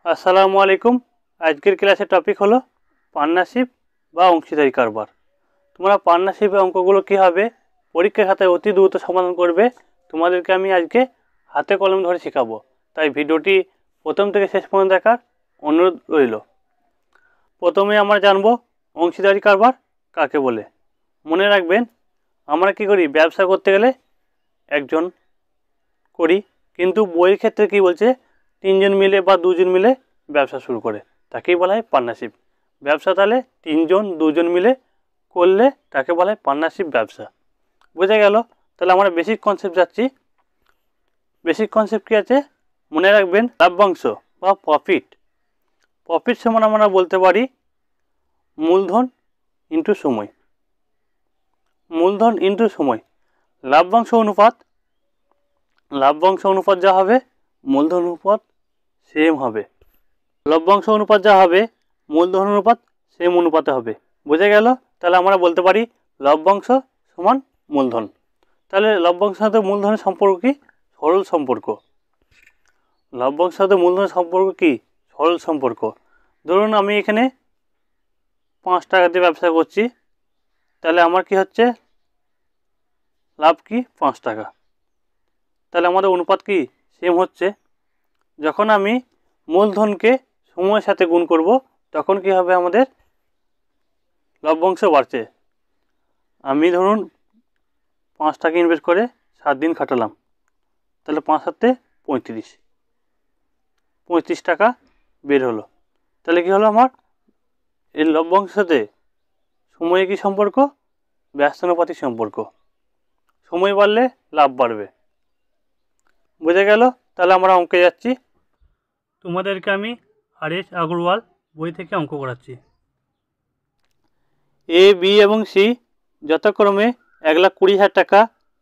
আসসালামু আলাইকুম। আজকের ক্লাসের টপিক হলো পার্টনারশিপ বা অংশীদারি কারবার। তোমরা পার্টনারশিপের অঙ্কগুলো কীভাবে পরীক্ষার খাতায় অতি দ্রুত সমাধান করবে তোমাদেরকে আমি আজকে হাতে কলম ধরে শেখাবো। তাই ভিডিওটি প্রথম থেকে শেষ পর্যন্ত দেখার অনুরোধ রইল। প্রথমে আমরা জানবো অংশীদারি কারবার কাকে বলে। মনে রাখবেন, আমরা কি করি, ব্যবসা করতে গেলে একজন করি, কিন্তু বইয়ের ক্ষেত্রে কি বলছে, তিনজন মিলে বা দুজন মিলে ব্যবসা শুরু করে, তাকেই বলা হয় পার্টনারশিপ। ব্যবসা তাহলে তিনজন দুজন মিলে করলে তাকে বলা হয় পার্টনারশিপ ব্যবসা। বোঝা গেল? তাহলে আমরা বেসিক কনসেপ্ট যাচ্ছি। বেসিক কনসেপ্ট কী আছে মনে রাখবেন, লাভ্যাংশ বা প্রফিট। প্রফিট সমান আমরা বলতে পারি মূলধন ইন্টু সময়। মূলধন ইন্টু সময়। লাভ্যাংশ অনুপাত যা হবে মূলধন অনুপাত সেম হবে। লভ্যাংশ অনুপাত যা হবে মূলধন অনুপাত সেম অনুপাতে হবে। বোঝা গেল? তাহলে আমরা বলতে পারি লভ্যাংশ সমান মূলধন। তাহলে লভ্যাংশের সাথে মূলধনের সম্পর্ক কি? সরল সম্পর্ক। লভ্যাংশের সাথে মূলধনের সম্পর্ক কি? সরল সম্পর্ক। ধরুন আমি এখানে 5 টাকা দিয়ে ব্যবসা করছি, তাহলে আমার কি হচ্ছে, লাভ কি? 5 টাকা। তাহলে আমাদের অনুপাত কি? সেম হচ্ছে। যখন আমি মূলধনকে সময়ের সাথে গুণ করব তখন কি হবে, আমাদের লভ্যাংশ বাড়ছে। আমি ধরুন 5 টাকা ইনভেস্ট করে 7 দিন খাটালাম, তাহলে 5 7 35 টাকা বের হলো। তাহলে কি হলো, আমার এই লভ্যাংশের সাথে সময়ে কি সম্পর্ক? ব্যস্তানুপাতিক সম্পর্ক। সময় বাড়লে লাভ বাড়বে। বোঝা গেল? তাহলে আমরা অঙ্কে যাচ্ছি। তোমাদেরকে আমি আর.এস. আগরওয়াল বই থেকে অঙ্ক করাচ্ছি। এ, বি এবং সি যথাক্রমে 1,20,000 টাকা,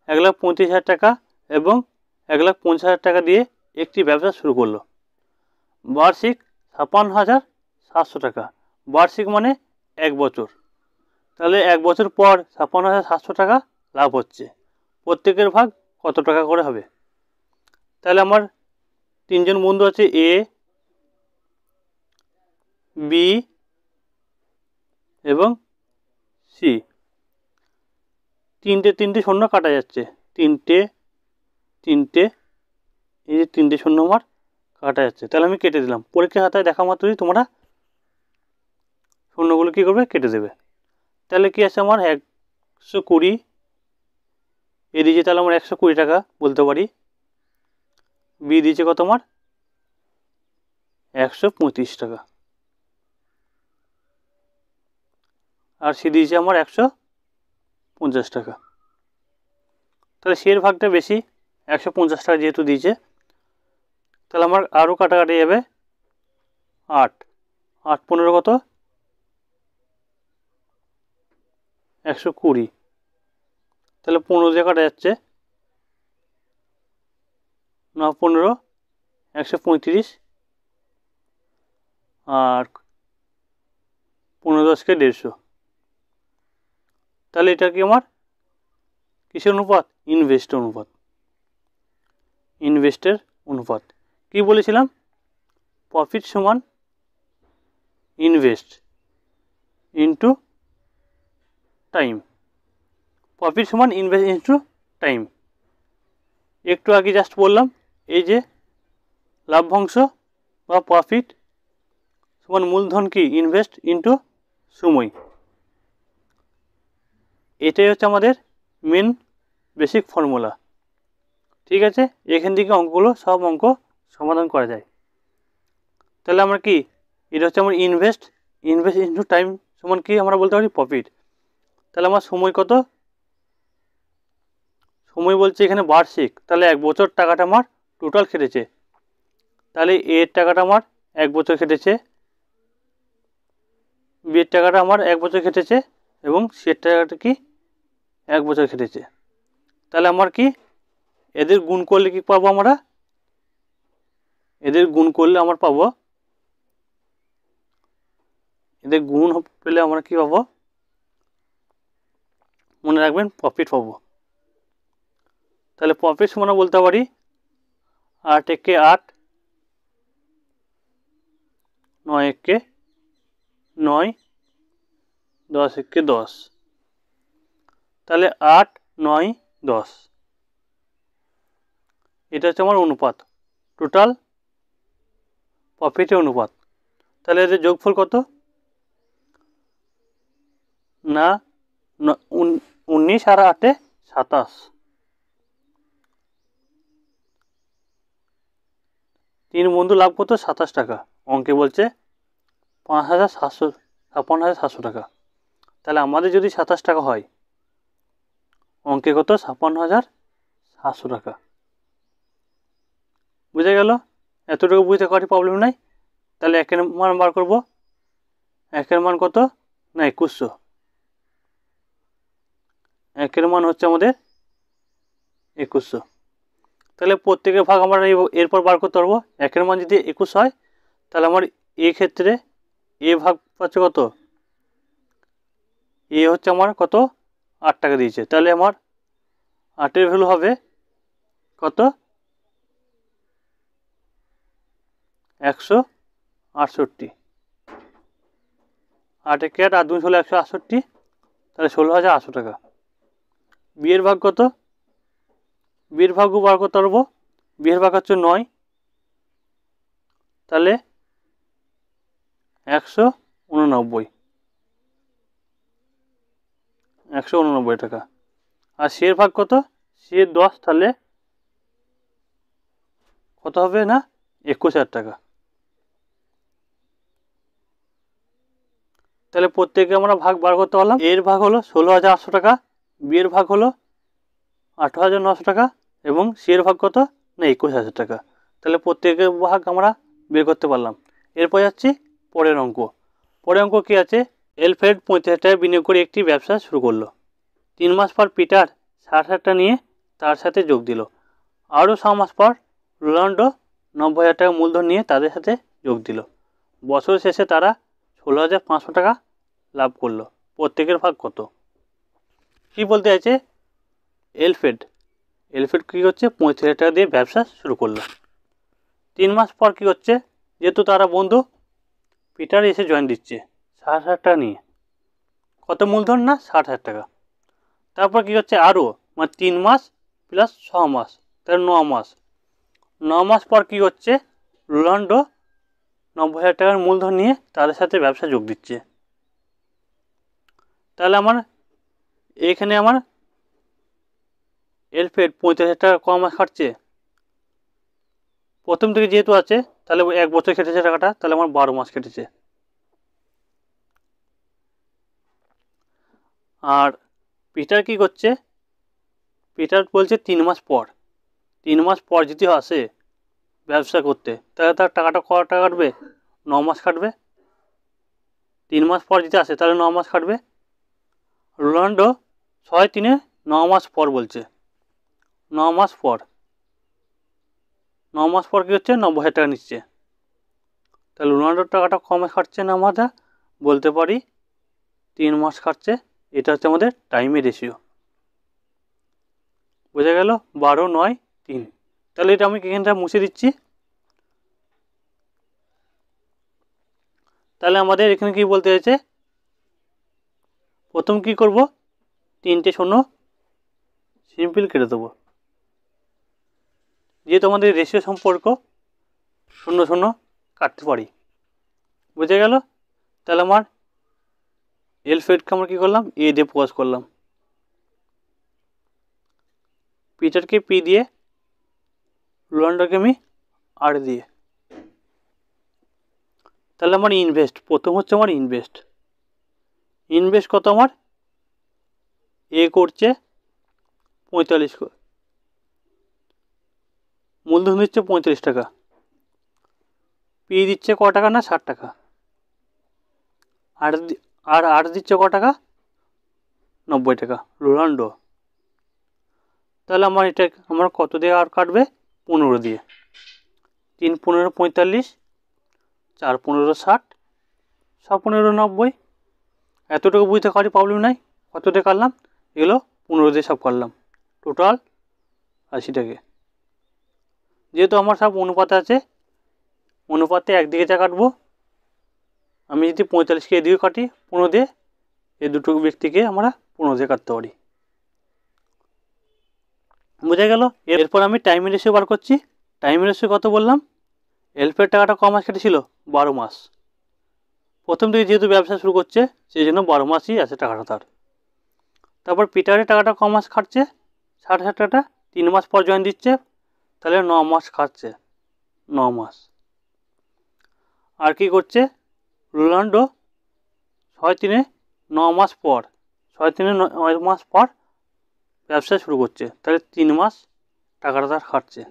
1,35,000 টাকা এবং 1,50,000 টাকা দিয়ে একটি ব্যবসা শুরু করলো। বার্ষিক 56,700 টাকা। বার্ষিক মানে 1 বছর। তাহলে 1 বছর পর 56,700 টাকা লাভ হচ্ছে। প্রত্যেকের ভাগ কত টাকা করে হবে? তাহলে আমার তিনজন বন্ধু আছে, এ, বি এবং সি। তিনটে শূন্য কাটা যাচ্ছে, তিনটে এই যে তিনটে শূন্য আমার কাটা যাচ্ছে। তাহলে আমি কেটে দিলাম। পরীক্ষার খাতায় দেখা মাত্রই তোমরা শূন্যগুলো কী করবে? কেটে দেবে। তাহলে কি আছে আমার 120 এ দিয়েছে, তাহলে আমার 120 টাকা বলতে পারি। বি দিয়েছে কত আমার? 135 টাকা। আর সি দিয়েছে আমার 150 টাকা। তাহলে সি এর ভাগটা বেশি, 150 টাকা যেহেতু দিয়েছে। তাহলে আমার আরও কাটাকাটি যাবে। 8 15 কত? 120। তাহলে 15 দিয়ে কাটা যাচ্ছে, 9 15 135 আর 15 10 150। তাহলে এটা কি আমার কিসের অনুপাত? ইনভেস্টের অনুপাত। ইনভেস্টের অনুপাত কি বলেছিলাম? প্রফিট সমান ইনভেস্ট ইন্টু টাইম। প্রফিট সমান ইনভেস্ট ইন্টু টাইম। একটু আগে জাস্ট বললাম, এই যে লাভ্যাংশ বা প্রফিট সমান মূলধন কি? ইনভেস্ট ইন্টু সময়। এটাই হচ্ছে আমাদের মেন বেসিক ফর্মুলা। ঠিক আছে? এখান থেকে অঙ্কগুলো সব অঙ্ক সমাধান করা যায়। তাহলে আমরা কি, এটা হচ্ছে আমার ইনভেস্ট ইন্টু টাইম সমান কি আমরা বলতে পারি? প্রফিট। তাহলে আমার সময় কত? সময় বলছে এখানে বার্ষিক, তাহলে 1 বছর টাকাটা আমার টোটাল খেটেছে। তাহলে এর টাকাটা আমার 1 বছর খেটেছে, বি এর টাকাটা আমার 1 বছর খেটেছে এবং সি এর টাকাটা কি 1 বছর খেটেছে। তাহলে আমার কি, এদের গুণ করলে কি পাবো আমরা? এদের গুণ করলে আমরা পাবো, এদের গুণ পেলে আমরা কি পাবো? মনে রাখবেন, প্রফিট পাবো। তাহলে প্রফিট সমান বলতে পারি 8 একে 8 9 একে 9, 10 একে 10, তাহলে 8, 9, 10। এটা হচ্ছে আমার অনুপাত, টোটাল প্রফিটের অনুপাত। তাহলে এদের যোগফল কত? না 19 আর 8 27, 3 বন্ধু লাভ কত? 27 টাকা। অঙ্কে বলছে 57,700 টাকা। তাহলে আমাদের যদি 27 টাকা হয়, অঙ্কে কত? 56,700 টাকা। বুঝে গেল? এতটুকু বুঝতে কারো প্রবলেম নাই। তাহলে একের মান বার করব। একের মান কত? না 2100। একের মান হচ্ছে আমাদের 2100। তাহলে প্রত্যেকের ভাগ আমরা এরপর বার করতে পারবো। একের মান যদি 21 হয়, তাহলে আমার এই ক্ষেত্রে এ ভাগ পাচ্ছে কত? এ হচ্ছে আমার কত? 8 টাকা দিয়েছে। তাহলে আমার 8-এর ভ্যালু হবে কত? 168। 8 একে 8, 8 2 হলো 168, তাহলে 16,800 টাকা। বিয়ের ভাগ কত? বিয়ের ভাগও বার করতে পারবো। বিয়ের ভাগ হচ্ছে 9, তাহলে 189, 189 টাকা। আর সিয়ের ভাগ কত? সিয়ের 10, তাহলে কত হবে? না 21,000 টাকা। তাহলে প্রত্যেকে আমরা ভাগ বার করতে পারলাম। এর ভাগ হলো 16,800 টাকা, বিয়ের ভাগ হলো 18,900 টাকা, এবং সিয়ের ভাগ কত? না 21,000 টাকা। তাহলে প্রত্যেকের ভাগ আমরা বের করতে পারলাম। এরপর যাচ্ছি পরের অঙ্ক। পরের অঙ্ক কি আছে? এলফ্রেড 35,000 টাকা বিনিয়োগ করে একটি ব্যবসা শুরু করলো। 3 মাস পর পিটার 60,000 টাকা নিয়ে তার সাথে যোগ দিল। আরও 6 মাস পর রোনাল্ডো 90,000 টাকা মূলধন নিয়ে তাদের সাথে যোগ দিল। বছর শেষে তারা 16,500 টাকা লাভ করলো। প্রত্যেকের ভাগ কত? কি বলতে চাইছে? এলফ্রেড কী করছে? 35,000 টাকা দিয়ে ব্যবসা শুরু করলো। 3 মাস পর কী হচ্ছে? যেহেতু তারা বন্ধু, পিটার এসে জয়েন দিচ্ছে 60,000 টাকা নিয়ে। কত মূলধন? না 60,000 টাকা। তারপর কী হচ্ছে? আরও, মানে 3 মাস প্লাস 6 মাস, তাহলে 9 মাস। 9 মাস পর কী হচ্ছে? রোনাল্ডো 90,000 টাকার মূলধন নিয়ে তাদের সাথে ব্যবসা যোগ দিচ্ছে। তাহলে আমার এখানে আমার এলফ্রেড 35,000 টাকা কম মাস খাটছে। প্রথম থেকে যেহেতু আছে, তাহলে 1 বছর কেটেছে টাকাটা, তাহলে আমার 12 মাস কেটেছে। আর পিটার কি করছে? পিটার বলছে 3 মাস পর। 3 মাস পর যদি আসে ব্যবসা করতে, তাহলে তার টাকাটা কত টাকা কাটবে? 9 মাস কাটবে। 3 মাস পর যদি আসে, তাহলে 9 মাস কাটবে। রোনাল্ডো 6 3 9 মাস পর বলছে। 9 মাস পর, 9 মাস পর কী হচ্ছে? 90,000 টাকা নিচ্ছে। তাহলে রোনাল্ডোর টাকাটা কমে খাটছে না, আমরা বলতে পারি 3 মাস খাটছে। এটা হচ্ছে আমাদের টাইমের রেশিও। বোঝা গেল? 12, 9, 3। তাহলে এটা আমি এখানটা মুছে দিচ্ছি। তাহলে আমাদের এখানে কি বলতে চাইছে? প্রথম কি করব? 3টে শূন্য সিম্পল কেটে দেবো, যেহেতু আমাদের রেশিও সম্পর্ক 0 0 কাটতে পারি। বুঝে গেল? তাহলে আমার এলফ্রেডকে আমরা কী করলাম? এ দিয়ে প্রকাশ করলাম, পিটারকে পি দিয়ে, রোনাল্ডোকে আমি আর দিয়ে। তাহলে আমার ইনভেস্ট, প্রথম হচ্ছে আমার ইনভেস্ট কত? আমার এ করছে 45, মূলধন দিচ্ছে 35 টাকা, পি দিচ্ছে ক টাকা? না 60 টাকা। আর দিচ্ছে ক টাকা? 90 টাকা রোনাল্ডো। তাহলে আমার এটা আমার কত দিয়ে আর কাটবে? 15 দিয়ে। 3 15 45, 4 15 60, 6 15 90। এতটুকু বুঝতে কারি প্রবলেম নাই। কত দিয়ে কাটলাম? এগুলো 15 দিয়ে সব কাটলাম, টোটাল 80 টাকা। যেহেতু আমার সব অনুপাতে আছে, অনুপাতে একদিকে যা কাটবো আমি যদি 45কে এদিকে কাটি 15 দিয়ে, এই দুটো ব্যক্তিকে আমরা 15 দিয়ে কাটতে পারি। বোঝা গেল? এরপর আমি টাইম রেশিও বার করছি। টাইম রেশিও কত বললাম? এলফের টাকাটা ক মাস কেটেছিল? 12 মাস। প্রথম থেকে যেহেতু ব্যবসা শুরু করছে সেই জন্য 12 মাসই আছে টাকাটা তার। তারপর পিটারের টাকাটা ক মাস খাটছে? 60,000 টাকাটা 3 মাস পর জয়েন দিচ্ছে, তাহলে 9 মাস খাটছে, 9 মাস। আর কি করছে রোনাল্ডো? 6-3 9 মাস পর, 6-3 9 মাস পর ব্যবসা শুরু করছে, তাহলে 3 মাস টাকাটা তার খাটছে।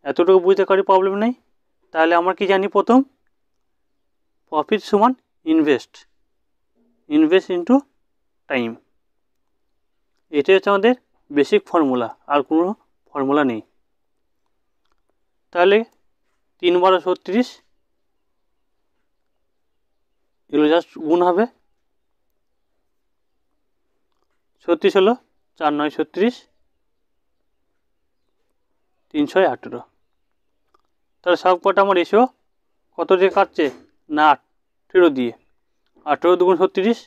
এতটুকু বুঝতে পারি, প্রবলেম নেই। তাহলে আমরা কি জানি? প্রথম, প্রফিট সমান ইনভেস্ট ইনটু টাইম। এটাই হচ্ছে আমাদের বেসিক ফর্মুলা, আর কোনো ফর্মুলা নেই। তাহলে 3 × 36, এগুলো জাস্ট গুণ হবে। 36 হলো 4 9 36, 318। তাহলে সব কটা আমার রেশিও কত দিয়ে কাটছে? না 18 দিয়ে। 18 2 × 36,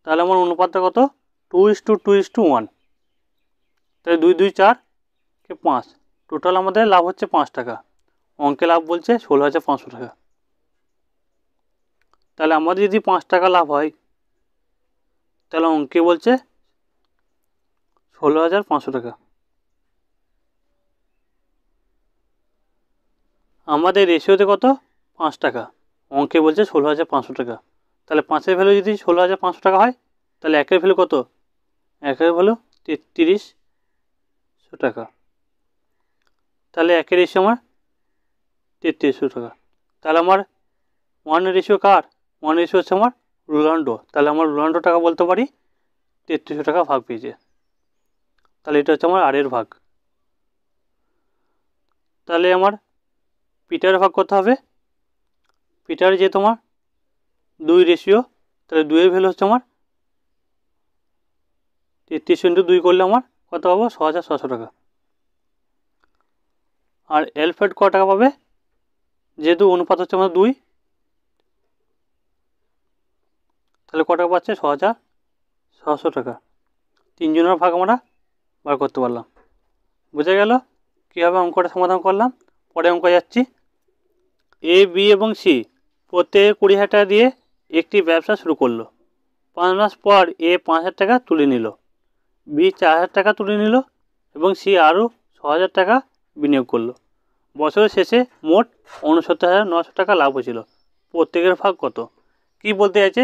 তাহলে আমার অনুপাতটা কত? 2:2:1। তাহলে 2 2 4 কে 5। টোটাল আমাদের লাভ হচ্ছে 5 টাকা। অঙ্কে লাভ বলছে 16,500 টাকা। তাহলে আমাদের যদি 5 টাকা লাভ হয়, তাহলে অঙ্কে বলছে 16,500 টাকা। আমাদের রেশিওতে কত? 5 টাকা, অঙ্কে বলছে 16,500 টাকা। তাহলে 5-এর ভ্যালু যদি 16,500 টাকা হয়, তাহলে 1-এর ভ্যালু কত? 1-এর ভ্যালু 3300 টাকা। তাহলে 1-এর রেশিও আমার 3300 টাকা। তাহলে আমার 1-এর রেশিও কার? 1 রেশিও হচ্ছে আমার রোনাল্ডো। তাহলে আমার রোনাল্ডো টাকা বলতে পারি 3300 টাকা ভাগ পেয়েছে। তাহলে এটা হচ্ছে আমার আরের ভাগ। তাহলে আমার পিটারের ভাগ কত হবে? পিটার যে তোমার 2 রেশিও, তাহলে 2-এর ভ্যালু হচ্ছে আমার 3300 × 2 করলে আমার কত পাবো? 6,600 টাকা। আর এলফেড ক টাকা পাবে? যেহেতু অনুপাত হচ্ছে আমার 2, তাহলে ক টাকা পাচ্ছে? 6,600 টাকা। 3 জনের ভাগ আমরা বার করতে পারলাম। বুঝে গেল কীভাবে অঙ্কটা সমাধান করলাম? পরে অঙ্ক যাচ্ছি। এ, বি এবং সি প্রত্যেকে 20,000 টাকা দিয়ে একটি ব্যবসা শুরু করলো। 5 মাস পর এ 5,000 টাকা তুলে নিল, বি 4,000 টাকা তুলে নিল এবং সি আরও 6,000 টাকা বিনিয়োগ করলো। বছরের শেষে মোট 69,900 টাকা লাভ হয়েছিল। প্রত্যেকের ভাগ কত? কি বলতে চাইছে?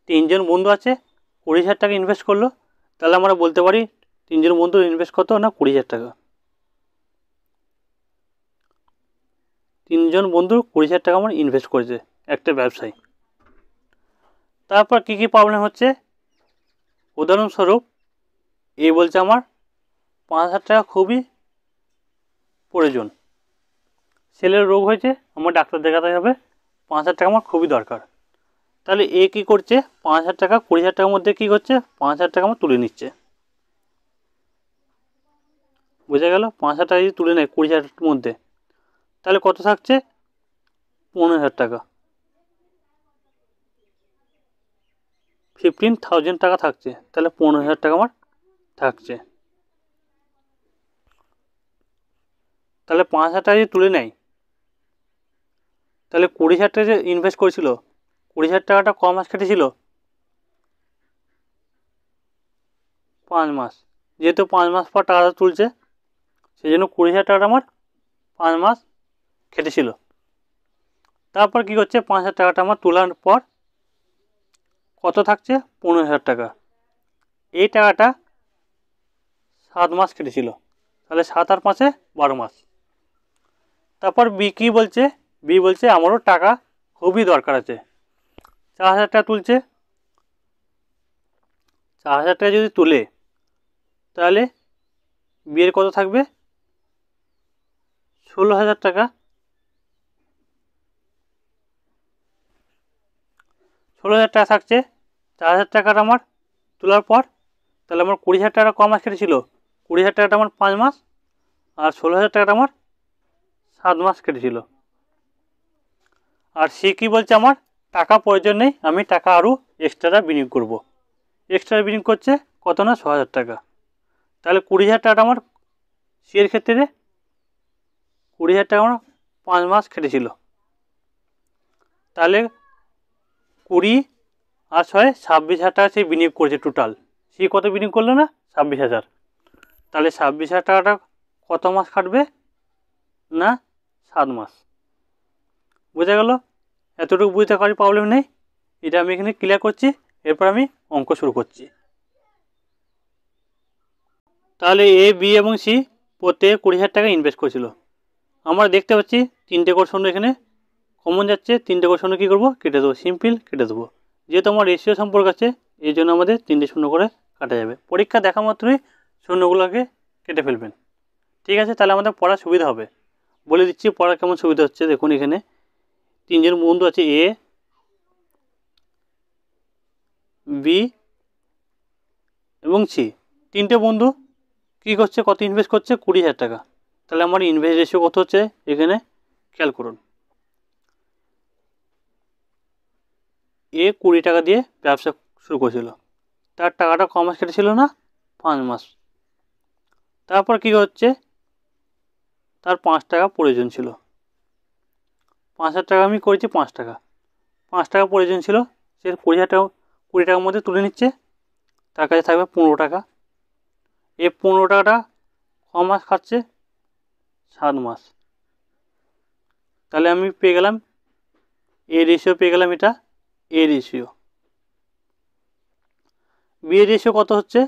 3 জন বন্ধু আছে, 20,000 টাকা ইনভেস্ট করলো। তাহলে আমরা বলতে পারি 3 জন বন্ধু ইনভেস্ট কত? না 20,000 টাকা। 3 জন বন্ধু 20,000 টাকা আমার ইনভেস্ট করেছে একটা ব্যবসায়। তারপর কি কি প্রবলেম হচ্ছে? উদাহরণস্বরূপ এ বলছে আমার 5,000 টাকা খুবই প্রয়োজন, ছেলের রোগ হয়েছে, আমার ডাক্তার দেখাতে হবে, 5,000 টাকা আমার খুবই দরকার। তাহলে এ কী করছে? 5,000 টাকা 20,000 টাকার মধ্যে কী করছে? 5,000 টাকা আমার তুলে নিচ্ছে। বোঝা গেল? 5,000 টাকা যদি তুলে নেয় 20,000 মধ্যে, তাহলে কত থাকছে? 15,000 টাকা। 15,000 টাকা থাকছে, তাহলে 15,000 টাকা আমার থাকছে। তাহলে 5,000 টাকা যদি তুলে নেয়, তাহলে 20,000 টাকা যে ইনভেস্ট করেছিল, 20,000 টাকাটা ক মাস কেটেছিল? 5 মাস। যেহেতু 5 মাস পর টাকাটা তুলছে, সেই জন্য 20,000 টাকাটা আমার 5 মাস কেটেছিল। তারপর কী করছে? 5,000 টাকাটা আমার তোলার পর কত থাকছে? 15,000 টাকা। এই টাকাটা 7 মাস কেটেছিল, তাহলে 7 আর 5-এ 12 মাস। তারপর বি কী বলছে? বি বলছে আমারও টাকা খুবই দরকার আছে, 4,000 টাকা তুলছে। 4,000 টাকা যদি তুলে, তাহলে বিয়ের কত থাকবে? 16,000 টাকা। 16,000 টাকা থাকছে। 4,000 টাকাটা আমার তোলার পর, তাহলে আমার 20,000 টাকা ক মাস কেটেছিল? 20,000 টাকাটা আমার 5 মাস, আর 16,000 টাকাটা আমার 7 মাস কেটেছিল। আর সে কি বলছে, আমার টাকা প্রয়োজন নেই, আমি টাকা আরও এক্সট্রা বিনিয়োগ করব। এক্সট্রা বিনিয়োগ করছে কত না 6,000 টাকা। তাহলে 20,000 টাকাটা আমার সি এর ক্ষেত্রে 20,000 টাকা আমার 5 মাস খেটেছিল। তাহলে 20 আর 6 26,000 টাকা সে বিনিয়োগ করেছে টোটাল। সে কত বিনিয়োগ করলো না 26,000। তাহলে 26,000 টাকাটা কত মাস খাটবে না 7 মাস। বোঝা গেল? এতটুকু বুঝতে পারি প্রবলেম নেই। এটা আমি এখানে ক্লিয়ার করছি, এরপর আমি অঙ্ক শুরু করছি। তাহলে এ, বি এবং সি প্রত্যেকে 20,000 টাকা ইনভেস্ট করেছিল। আমরা দেখতে পাচ্ছি 3টে করে শূন্য এখানে কমন যাচ্ছে, 3টে করে শূন্য কী করবো, কেটে দেবো, সিম্পল কেটে দেবো। যেহেতু আমার রেশিও সম্পর্ক আছে এই জন্য আমাদের 3টে শূন্য করে কাটা যাবে। পরীক্ষা দেখা মাত্রই শূন্যগুলোকে কেটে ফেলবেন। ঠিক আছে, তাহলে আমাদের পড়ার সুবিধা হবে। বলে দিচ্ছি পড়ার কেমন সুবিধা হচ্ছে। দেখুন এখানে 3জন বন্ধু আছে, এ, বি এবং সি। 3টে বন্ধু কী করছে, কত ইনভেস্ট করছে 20,000 টাকা। তাহলে আমার ইনভেস্ট রেশিও কত হচ্ছে এখানে খেয়াল করুন। এ 20 টাকা দিয়ে ব্যবসা শুরু করেছিল, তার টাকাটা ক মাস কেটেছিল না 5 মাস। তারপর কী হচ্ছে, তার 5 টাকা প্রয়োজন ছিল। 5,000 টাকা আমি করেছি 5 টাকা, 5 টাকা প্রয়োজন ছিল, সে 20,000 টাকা 20 টাকার মধ্যে তুলে নিচ্ছে। তার কাছে থাকবে 15 টাকা। এই 15 টাকাটা ক মাস খাচ্ছে 7 মাস। তাহলে আমি পেয়ে গেলাম এ রেশিও, পেয়ে গেলাম এটা এ রেশিও। বি এর রেশিও কত হচ্ছে,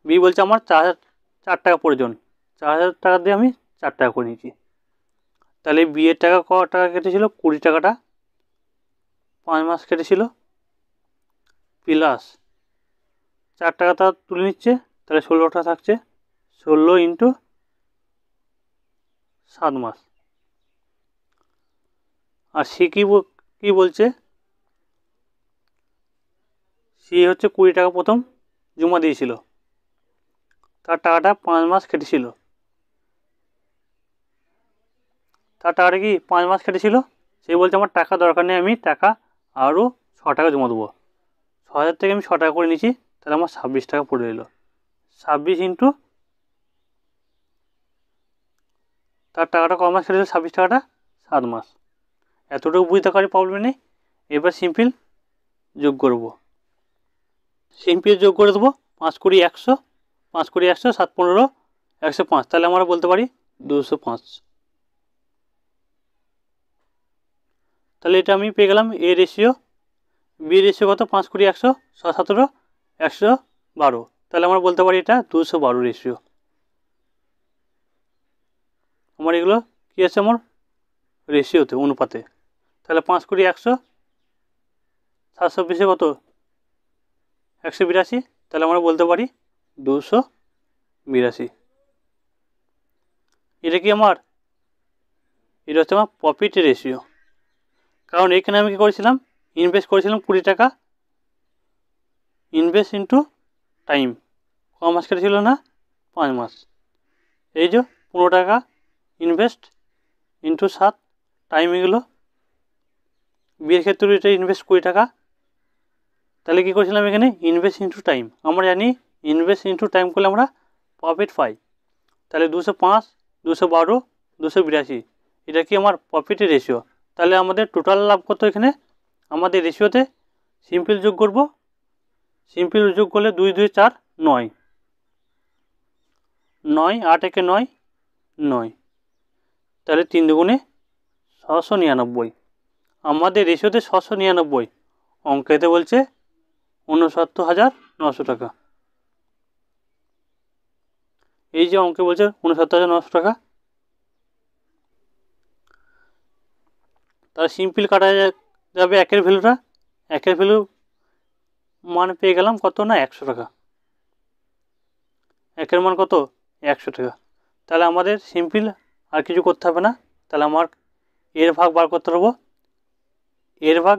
বি বলছে আমার 4 টাকা প্রয়োজন, 4,000 টাকা দিয়ে আমি 4 টাকা করে নিয়েছি। তাহলে বি এর টাকা ক টাকা কেটেছিল 20 টাকাটা 5 মাস কেটেছিল, প্লাস 4 টাকা তার তুলে নিচ্ছে, তাহলে 16 টাকা থাকছে, 16 ইন্টু 7 মাস। আর সে কী বলছে, সে হচ্ছে 20 টাকা প্রথম জমা দিয়েছিল, তার টাকাটা 5 মাস কেটেছিল, তার টাকাটা কি 5 মাস কেটেছিল। সে বলছে আমার টাকা দরকার নেই, আমি টাকা আরও 6 টাকা জমা দেবো। 6,000 থেকে আমি 6 টাকা করে নিয়েছি, তাহলে আমার 26 টাকা পড়ে এলো। 26 ইন্টু তার টাকাটা ক মাস কেটেছিল 26 টাকাটা 7 মাস। এতটুকু বুঝতে পারি প্রবলেম নেই। এবার সিম্পল যোগ করব, সিম্পল যোগ করে দেবো। 5 কুড়ি 100, 5 কুড়ি 100, 7 15 105। তাহলে আমরা বলতে পারি 205। তাহলে এটা আমি পেয়ে গেলাম এ রেশিও। বি রেশিও কত, 5 কুড়ি 100, 6 17 112। তাহলে আমরা বলতে পারি এটা 212 রেশিও। আমার এগুলো কী আছে, আমার রেশিওতে অনুপাতে। তাহলে 5 কুড়ি 100, 720 কত 182। তাহলে আমরা বলতে পারি 282। এটা কি আমার, এটা হচ্ছে আমার প্রফিট রেশিও। কারণ এখানে আমি কী করেছিলাম, ইনভেস্ট করেছিলাম 20 টাকা, ইনভেস্ট ইন্টু টাইম, ক মাস কেটেছিল না 5 মাস। এই যে 15 টাকা ইনভেস্ট ইন্টু 7 টাইম, এগুলো বিয়ের ক্ষেত্রে এটা ইনভেস্ট 20 টাকা। তাহলে কী করেছিলাম এখানে ইনভেস্ট ইন্টু টাইম। আমরা জানি ইনভেস্ট ইন্টু টাইম করলে আমরা প্রফিট পাই। তাহলে 205, 212, 282, এটা কি আমার প্রফিটের রেশিও। তাহলে আমাদের টোটাল লাভ কত এখানে, আমাদের রেশিওতে সিম্পল যোগ করব। সিম্পল যোগ করলে 2 2 4 9, 9 8 একে 9 9, তাহলে 3 দুগুণে 699। আমাদের রেশিওতে 699, অঙ্কেতে বলছে 69,900 টাকা। এই যে অঙ্কে বলছে 69,900 টাকা। তাহলে সিম্পল কাটা যাবে একের ভ্যালুটা, একের ভ্যালু মান পেয়ে গেলাম কত না 100 টাকা। একের মান কত 100 টাকা। তাহলে আমাদের সিম্পল আর কিছু করতে হবে না। তাহলে আমার এর ভাগ বার করতে পারবো। এর ভাগ,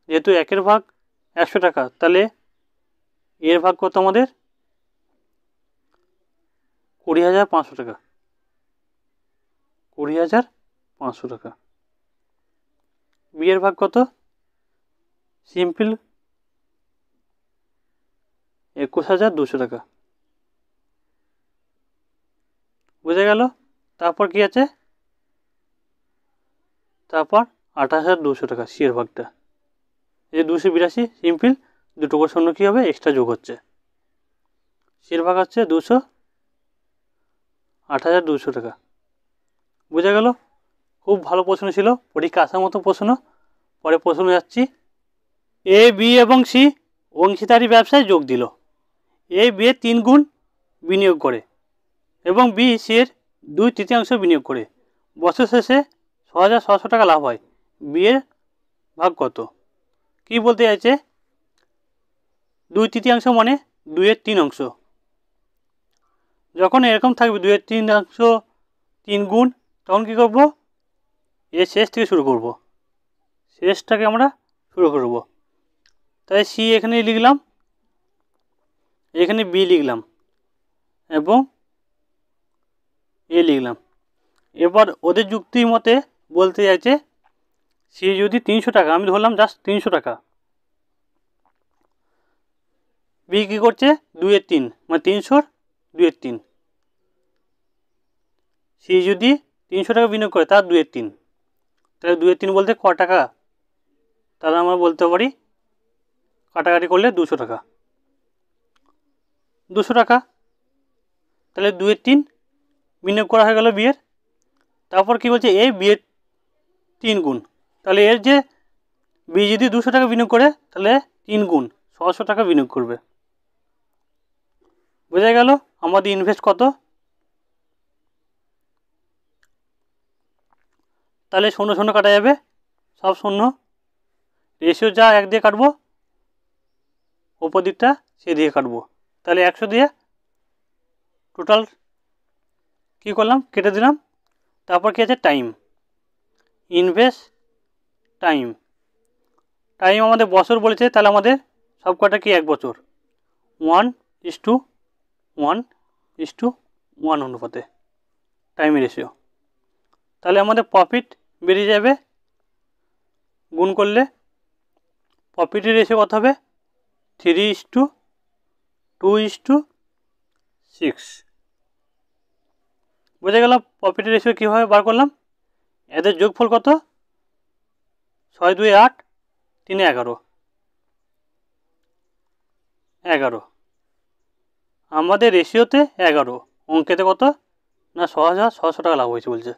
যেহেতু একের ভাগ 100 টাকা, তাহলে এর ভাগ কত আমাদের 20,500 টাকা, 20,500 টাকা। বি এর ভাগ কত? সিম্পল 21,200 টাকা। বুঝে গেল? তারপর কি আছে? তারপর 28,200 টাকা সি এর ভাগটা। এই 282 সিম্পল, দুটো করে শূন্য কী হবে? এক্সট্রা যোগ হচ্ছে। সি এর ভাগ হচ্ছে 28,200 টাকা। বুঝে গেল? খুব ভালো প্রশ্ন ছিল, পরীক্ষা আসার মতো প্রশ্ন। পরে প্রশ্ন যাচ্ছি। এ বি এবং সি অংশীদারি ব্যবসায় যোগ দিল। এ বি এর 3 গুণ বিনিয়োগ করে এবং বি সি এর 2/3 বিনিয়োগ করে। বছর শেষে 6,600 টাকা লাভ হয়। বি এর ভাগ কত? কি বলতে চাইছে? 2/3 মানে 2/3। যখন এরকম থাকবে 2/3, 3 গুণ, তখন কী করব? এর শেষ থেকে শুরু করব, শেষটাকে আমরা শুরু করব। তাই সি এখানে লিখলাম, এখানে বি লিখলাম এবং এ লিখলাম। এবার ওদের যুক্তি মতে বলতে চাইছে সি যদি 300 টাকা, আমি ধরলাম জাস্ট 300 টাকা, বি কী করছে? 2/3 মানে 300/2/3। সি যদি 300 টাকা বিনিয়োগ করে তার 2/3, তাহলে 2/3 বলতে ক টাকা? তাহলে আমরা বলতে পারি কাটাকাটি করলে 200 টাকা। 200 টাকা, তাহলে 2/3 বিনিয়োগ করা হয়ে গেল বিয়ের। তারপর কি বলছে? এ বিয়ের 3 গুণ, তাহলে এর যে বি যদি 200 টাকা বিনিয়োগ করে তাহলে 3 গুণ 600 টাকা বিনিয়োগ করবে। বোঝা গেল আমাদের ইনভেস্ট কত? তাহলে শূন্য শূন্য কাটা যাবে, সব শূন্য। রেশিও যা 1 দিয়ে কাটবো, ওপর দিকটা সে দিয়ে কাটবো, তাহলে 100 দিয়ে টোটাল কী করলাম? কেটে দিলাম। তারপর কী আছে? Time, invest time. টাইম আমাদের বছর বলেছে, তাহলে আমাদের সব কটা কি 1 বছর। 1:1:1 অনুপাতে টাইম রেশিও। তাহলে আমাদের প্রফিট বেরিয়ে যাবে, গুণ করলে প্রফিটের রেশিও কত হবে? 3:2:6। বোঝা গেল প্রফিটের রেশিও কীভাবে বার করলাম। এদের যোগফল কত? 6 2 8 3 11। আমাদের রেশিওতে 11, অঙ্কেতে কত? না 6,600 টাকা লাভ হয়েছে বলছে।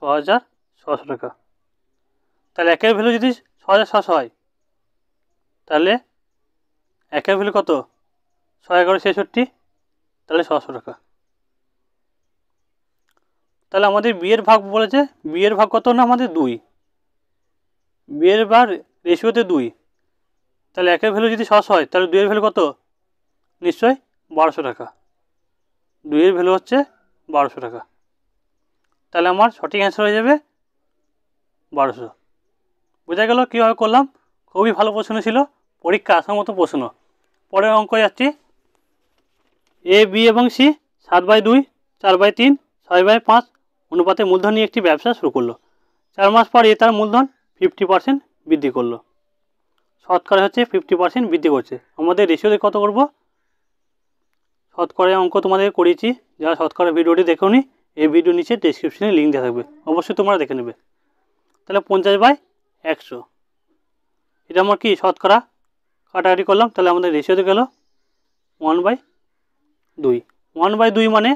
6,600 টাকা। তাহলে একের ভ্যালু যদি 6,600 হয়, তাহলে একের ভ্যালু কত? 6 11 66, তাহলে 600 টাকা। তাহলে আমাদের বিয়ের ভাগ বলেছে, বিয়ের ভাগ কত? না আমাদের 2, বিয়ের ভাগ রেশিওতে 2, তাহলে একের ভ্যালু যদি 600 হয়, তাহলে 2 এর ভ্যালু কত? নিশ্চয়ই 1200 টাকা। 2 এর ভ্যালু হচ্ছে 1200 টাকা। তাহলে আমার সঠিক অ্যান্সার হয়ে যাবে 1200। বোঝা গেল কীভাবে করলাম? খুবই ভালো প্রশ্ন ছিল, পরীক্ষা আসার মতো প্রশ্ন। পরের অঙ্ক যাচ্ছি। এ বি এবং সি 7/2, 4/3, 6/5 অনুপাতে মূলধন নিয়ে একটি ব্যবসা শুরু করলো। 4 মাস পর এ তার মূলধন 50% বৃদ্ধি করলো। শতকরা হচ্ছে 50% বৃদ্ধি করছে। আমাদের রেশিওতে কত করব? শতকরা অঙ্ক তোমাদের করিয়েছি, যারা শতকরা ভিডিওটি দেখোনি, এই ভিডিও নিচে ডেসক্রিপশনে লিঙ্ক দেওয়া থাকবে, অবশ্যই তোমরা দেখে নেবে। তাহলে 50/100, এটা আমার কি শতকরা কাটাকাটি করলাম, তাহলে আমাদের রেশিওতে গেল 1/2। 1/2 মানে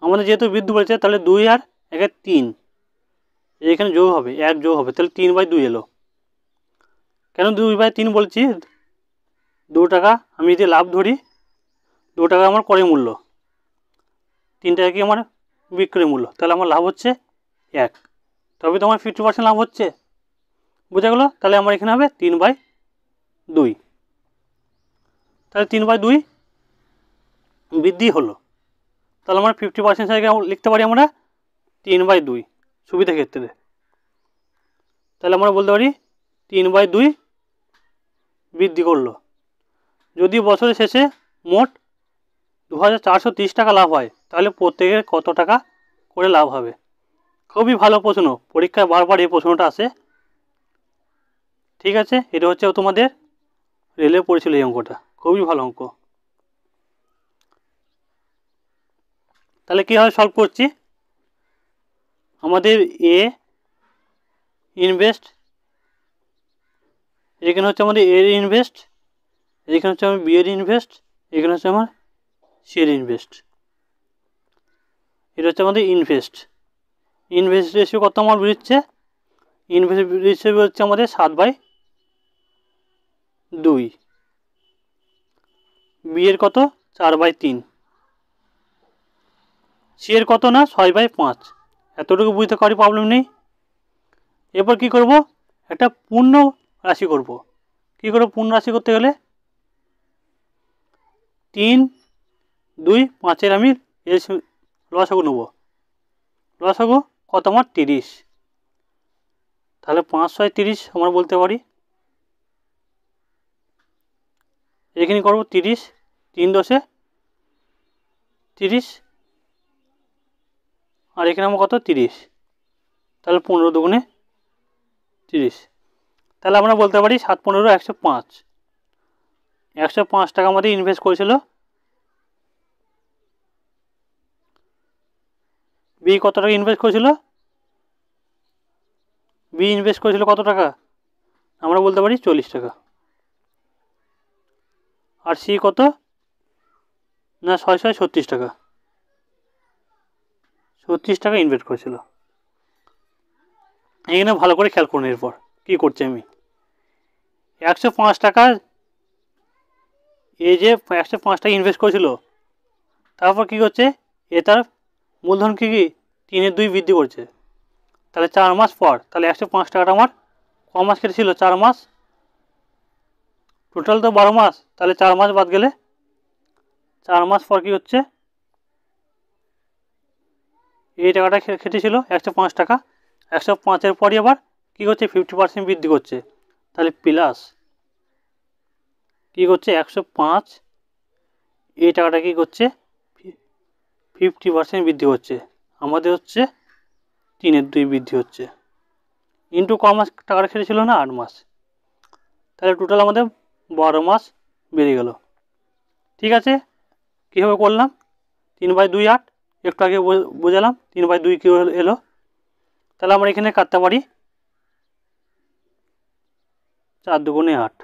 আমাদের যেহেতু বৃদ্ধি বলেছে, তাহলে 2 আর 1 3, এখানে যোগ হবে, 1 যোগ হবে, তাহলে 3/2 এলো। কেন 2/3 বলছি? 2 টাকা আমি যদি লাভ ধরি, 2 টাকা আমার ক্রয় মূল্য, 3 টাকা কি আমার বিক্রয় মূল্য, তাহলে আমার লাভ হচ্ছে 1, তবে তো আমার 50% লাভ হচ্ছে। বোঝা গেলো? তাহলে আমার এখানে হবে 3/2, তাহলে 3/2 বৃদ্ধি হলো। তাহলে আমরা 50% জায়গায় লিখতে পারি আমরা 3/2 সুবিধা ক্ষেত্রে। তাহলে আমরা বলতে পারি 3/2 বৃদ্ধি করলো। যদি বছরের শেষে মোট 2,430 টাকা লাভ হয়, তাহলে প্রত্যেকের কত টাকা করে লাভ হবে? খুবই ভালো প্রশ্ন, পরীক্ষায় বারবার এই প্রশ্নটা আসে। ঠিক আছে, এটা হচ্ছে তোমাদের রেলে পড়েছিল এই অঙ্কটা, খুবই ভালো অঙ্ক। তাহলে কীভাবে সলভ করছি, আমাদের এ ইনভেস্ট, এখানে হচ্ছে আমাদের এর ইনভেস্ট, এখানে হচ্ছে আমার বি এর ইনভেস্ট, এখানে হচ্ছে আমার সি এর ইনভেস্ট। এটা হচ্ছে আমাদের ইনভেস্ট। ইনভেস্ট রেশিও কত আমার বেরোচ্ছে, ইনভেস্ট রেশিও বেরোচ্ছে আমাদের 7/2। বি এর কত 4/3, সি এর কত না 6/5। এতটুকু বুঝতে কারো প্রবলেম নেই। এরপর কি করব, একটা পূর্ণ রাশি করব। কি করব, পূর্ণ রাশি করতে গেলে 3, 2, 5 আমি লসাগু নেব। লসাগু কত আমার 30, তাহলে 5 6 30 আমরা বলতে পারি। এখানে করব 30, 3 10 30, আর এখানে আমার কত 30, তাহলে 15 দুগুণে 30। তাহলে আমরা বলতে পারি 7 15 105। 105 টাকা আমাদের ইনভেস্ট করেছিল। বি কত টাকা ইনভেস্ট করেছিল, বি ইনভেস্ট করেছিল কত টাকা, আমরা বলতে পারি 40 টাকা। আর সি কত না 6 6 36 টাকা, 36 টাকা ইনভেস্ট করেছিল। এখানে ভালো করে খেয়াল করুন। এরপর কী করছি আমি, 105 টাকা, এই যে 105 টাকা ইনভেস্ট করেছিল, তারপর কী করছে, এ তার মূলধন কি 3/2 বৃদ্ধি করছে। তাহলে 4 মাস পর, তাহলে 105 টাকাটা আমার ক মাস কেটেছিল, 4 মাস, টোটাল তো 12 মাস, তাহলে 4 মাস বাদ গেলে 4 মাস পর কী হচ্ছে, এই টাকাটা কেটেছিল 105 টাকা, 105-এর পরই আবার কী করছে 50% বৃদ্ধি করছে। তাহলে প্লাস কী করছে 105, এই টাকাটা কী করছে 50% বৃদ্ধি হচ্ছে, আমাদের হচ্ছে 3/2 বৃদ্ধি হচ্ছে, ইন্টু ক মাস টাকাটা কেটেছিল না 8 মাস, তাহলে টোটাল আমাদের 12 মাস বেড়ে গেল। ঠিক আছে, কীভাবে করলাম, 3/2 8, একটু আগে বোঝালাম 3/2 কী এলো। তাহলে আমরা এখানে কাটতে পারি 4 দুগুণে 8,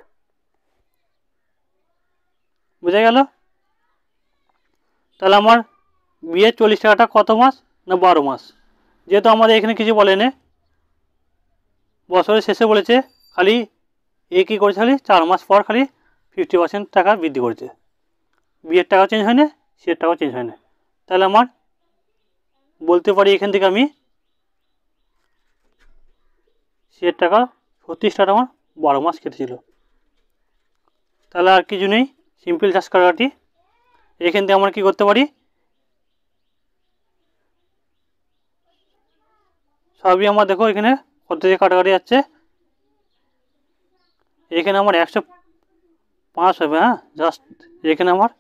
বোঝা গেল। তাহলে আমার বিয়ের 40 টাকাটা কত মাস না 12 মাস, যেহেতু আমাদের এখানে কিছু বলেনি, বছরের শেষে বলেছে, খালি এ কী করেছে, খালি 4 মাস পর খালি 50% টাকা বৃদ্ধি করেছে, বিয়ের টাকা চেঞ্জ হয় না, সিয়ের টাকাও চেঞ্জ হয় না। তাহলে আমার বলতে পারি এখান থেকে আমি সিয়ের টাকা 36 টাকা আমার 12 মাস কেটেছিল। তাহলে আর কিছু নেই, সিম্পল জাস্ট কাটাকাটি। এখান থেকে আমরা কী করতে পারি, সবই আমার দেখো এখানে কত থেকে কাটাকাটি যাচ্ছে, এখানে আমার 105 হবে। হ্যাঁ, জাস্ট এখানে আমার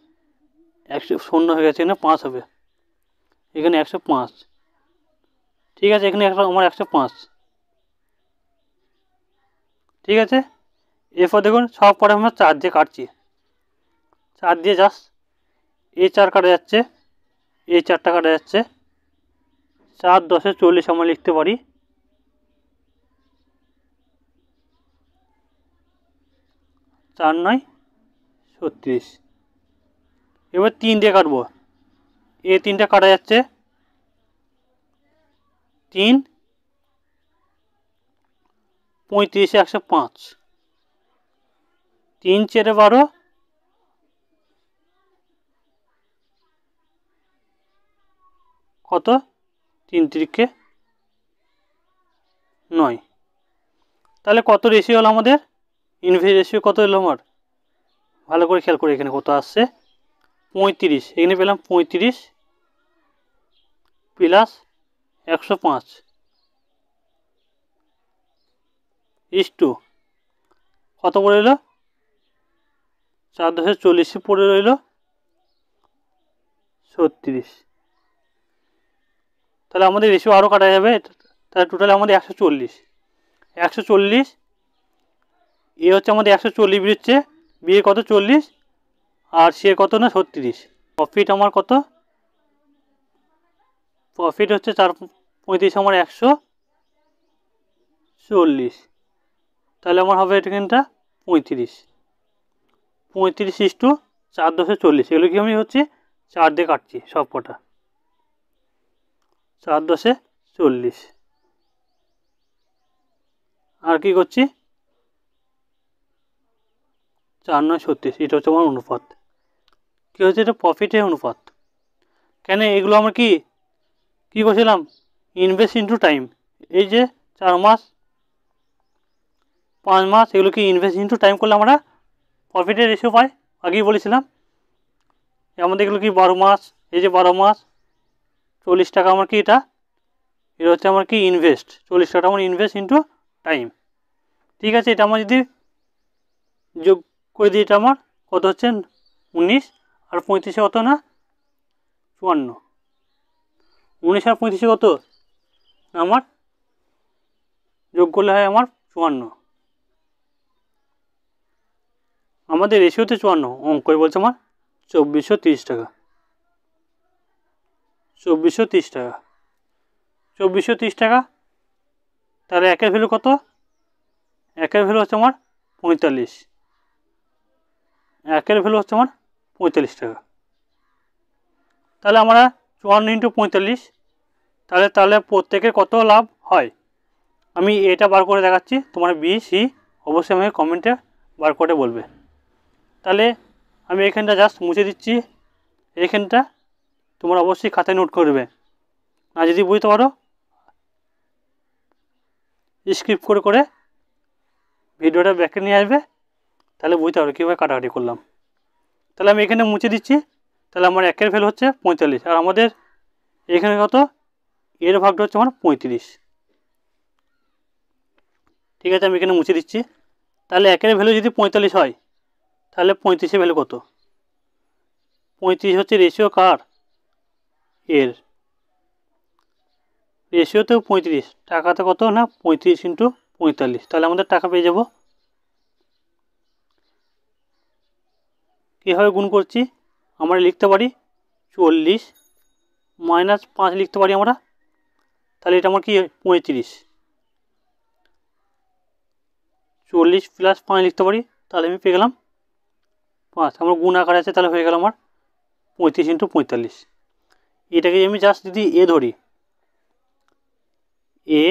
100 শূন্য হয়ে গেছে, এখানে 5 হবে, এখানে 105। ঠিক আছে, এখানে আমার 105। ঠিক আছে, এরপর দেখুন সব পরে আমরা 4 দিয়ে কাটছি, 4 দিয়ে জাস্ট এই 4 কাটা যাচ্ছে, এই 4টা কাটা যাচ্ছে, 4 10 40 আমরা লিখতে পারি। 4 9 36। এবার 3 দিয়ে কাটবো, এই 3টা কাটা যাচ্ছে, 3 35 105, 3 4 12, কত 3 3 9। তাহলে কত রেশিও হলো আমাদের, ইনভেস্ট রেশিও কত এলো আমার, ভালো করে খেয়াল করে এখানে কত আসছে 35, এখানে পেলাম 35 প্লাস 105 ইস-টু কত পড়ে এলো, 4 10 40 পড়ে রইল 36। তাহলে আমাদের রেশিও আরও কাটা যাবে, তাহলে টোটাল আমাদের 140। 140 এ হচ্ছে আমাদের 140 বেরোচ্ছে, বি এর কত 40 আর সি এর কত না 36। প্রফিট আমার কত, প্রফিট হচ্ছে 4 35 আমার 140, তাহলে আমার হবে এখানটা 35। 35 4 10 40, এগুলো কি আমি হচ্ছে 4 দিয়ে কাটছি সব কটা, 4 10 40। আর কি করছি 4 9 36, এটা হচ্ছে আমার অনুপাত। কী হচ্ছে এটা প্রফিটের অনুপাত। কেন এগুলো আমরা কি কী করছিলাম, ইনভেস্ট ইন্টু টাইম। এই যে 4 মাস 5 মাস এগুলো কি ইনভেস্ট ইন্টু টাইম করলে আমরা প্রফিটের রেশিও পাই, আগেই বলেছিলাম। আমাদের এগুলো কি 12 মাস, এই যে 12 মাস 40 টাকা আমার কি এটা হচ্ছে আমার কি ইনভেস্ট, 40 টাকা আমার ইনভেস্ট ইন্টু টাইম। ঠিক আছে, এটা আমার যদি যোগ করে দিই এটা আমার কত হচ্ছে 19 আর 35 কত না 54। 19 আর 35 কত আমার যোগ করলে হয় আমার 54। আমাদের রেশিওতে 54, অঙ্কই বলছে আমার 2430 টাকা। 2430 টাকা, 2430 টাকা। তাহলে একের ভ্যালু কত, একের ভ্যালু হচ্ছে আমার 45, একের ভ্যালু হচ্ছে আমার 45 টাকা। তাহলে আমরা 54 ইন্টু 45, তাহলে প্রত্যেকের কত লাভ হয় আমি এটা বার করে দেখাচ্ছি, তোমার বি সি অবশ্যই আমাকে কমেন্টে বার করে বলবে। তাহলে আমি এখানটা জাস্ট মুছে দিচ্ছি, এইখানটা তোমরা অবশ্যই খাতায় নোট করবে, না যদি বুঝতে পারো স্ক্রিপ্ট করে করে ভিডিওটা ব্যাকে নিয়ে আসবে, তাহলে বুঝতে পারো কীভাবে কাটাকাটি করলাম। তাহলে আমি এখানে মুছে দিচ্ছি। তাহলে আমার একের ভ্যালু হচ্ছে 45, আর আমাদের এখানে কত এর ভাগটা হচ্ছে আমার 35। ঠিক আছে, আমি এখানে মুছে দিচ্ছি। তাহলে একের ভ্যালু যদি 45 হয়, তাহলে 35 ভ্যালু কত, 35 হচ্ছে রেশিও কার এর, রেশিওতেও 35, টাকাতে কত না 35 ইন্টু 45, তাহলে আমাদের টাকা পেয়ে যাব। কীভাবে গুণ করছি আমরা লিখতে পারি 40 মাইনাস 5 লিখতে পারি আমরা, তাহলে এটা আমার কি 35, 40 প্লাস 5 লিখতে পারি, তাহলে আমি পেয়ে গেলাম 5। আমার গুণ আকার আছে, তাহলে হয়ে গেল আমার 35 ইন্টু 45। এটাকে আমি জাস্ট যদি এ ধরি, এ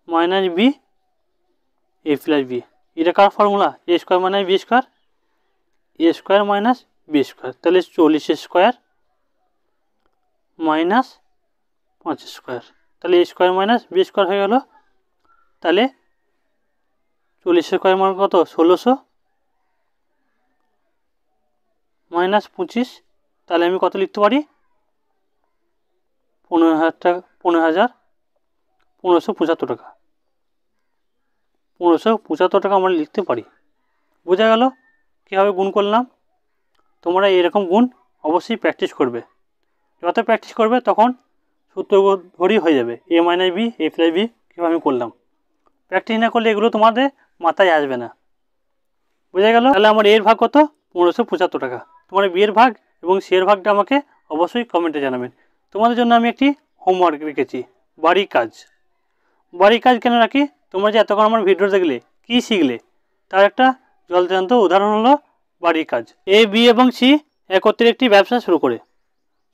minus B A plus B, এটা কার ফর্মুলা, এ স্কোয়ার মাইনাস বি স্কোয়ার, এ স্কোয়ার মাইনাস বি স্কোয়ার। তাহলে 40 স্কোয়ার মাইনাস 5 স্কোয়ার, তাহলে এ স্কোয়ার মাইনাস বি স্কোয়ার হয়ে গেল। তাহলে 40 স্কোয়ার মান কত 1600 মাইনাস 25, তাহলে আমি কত লিখতে পারি 15,000 টাকা, 15,575 টাকা, 1575 টাকা আমরা লিখতে পারি। বোঝা গেল কীভাবে গুণ করলাম। তোমরা এরকম গুণ অবশ্যই প্র্যাকটিস করবে, যত প্র্যাকটিস করবে তখন সূত্র ধরেই হয়ে যাবে, এ minus B A plus B কীভাবে আমি করলাম। প্র্যাকটিস না করলে এগুলো তোমাদের মাথায় আসবে না। বোঝা গেল। তাহলে আমার এর ভাগ কত 1575 টাকা। তোমার বি এর ভাগ এবং সি এর ভাগটা আমাকে অবশ্যই কমেন্টে জানাবেন। তোমাদের জন্য আমি একটি হোমওয়ার্ক রেখেছি, বাড়ির কাজ। বাড়ির কাজ কেন রাখি, তোমরা যে এতক্ষণ আমার ভিডিও দেখলে কী শিখলে তার একটা জলজান্ত উদাহরণ হলো বাড়ির কাজ। এ বি এবং সি একত্রে একটি ব্যবসা শুরু করে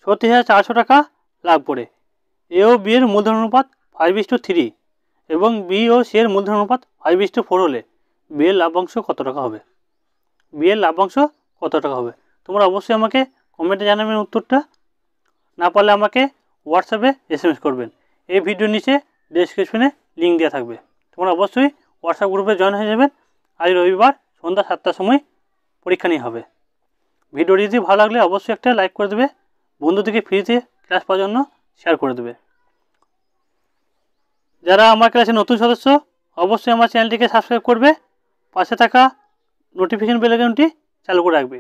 37,400 টাকা লাভ করে। এ ও বি এর মূলধন অনুপাত 5:3 এবং বি ও সি এর মূলধন অনুপাত 5:4 হলে বি এর লাভ্যাংশ কত টাকা হবে, বি এর লাভ্যাংশ কত টাকা হবে। তোমরা অবশ্যই আমাকে কমেন্টে জানাবেন উত্তরটা, না পারলে আমাকে হোয়াটসঅ্যাপে SMS করবেন। এই ভিডিওর নিচে ডেসক্রিপশনে লিঙ্ক দেওয়া থাকবে, তোমরা অবশ্যই হোয়াটসঅ্যাপ গ্রুপে জয়েন হয়ে যাবেন। আজ রবিবার সন্ধ্যা 7টার সময় পরীক্ষা নিয়ে হবে। ভিডিওটি যদি ভালো লাগলে অবশ্যই একটা লাইক করে দেবে, বন্ধুদেরকে ফ্রিতে ক্লাস পাওয়ার জন্য শেয়ার করে দেবে। যারা আমার ক্লাসে নতুন সদস্য অবশ্যই আমার চ্যানেলটিকে সাবস্ক্রাইব করবে, পাশে থাকা নোটিফিকেশন বেল আইকনটি চালু করে রাখবে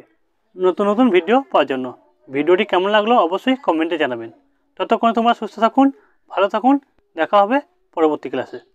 নতুন নতুন ভিডিও পাওয়ার জন্য। ভিডিওটি কেমন লাগলো অবশ্যই কমেন্টে জানাবেন। ততক্ষণে তোমরা সুস্থ থাকুন, ভালো থাকুন। দেখা হবে পরবর্তী ক্লাসে।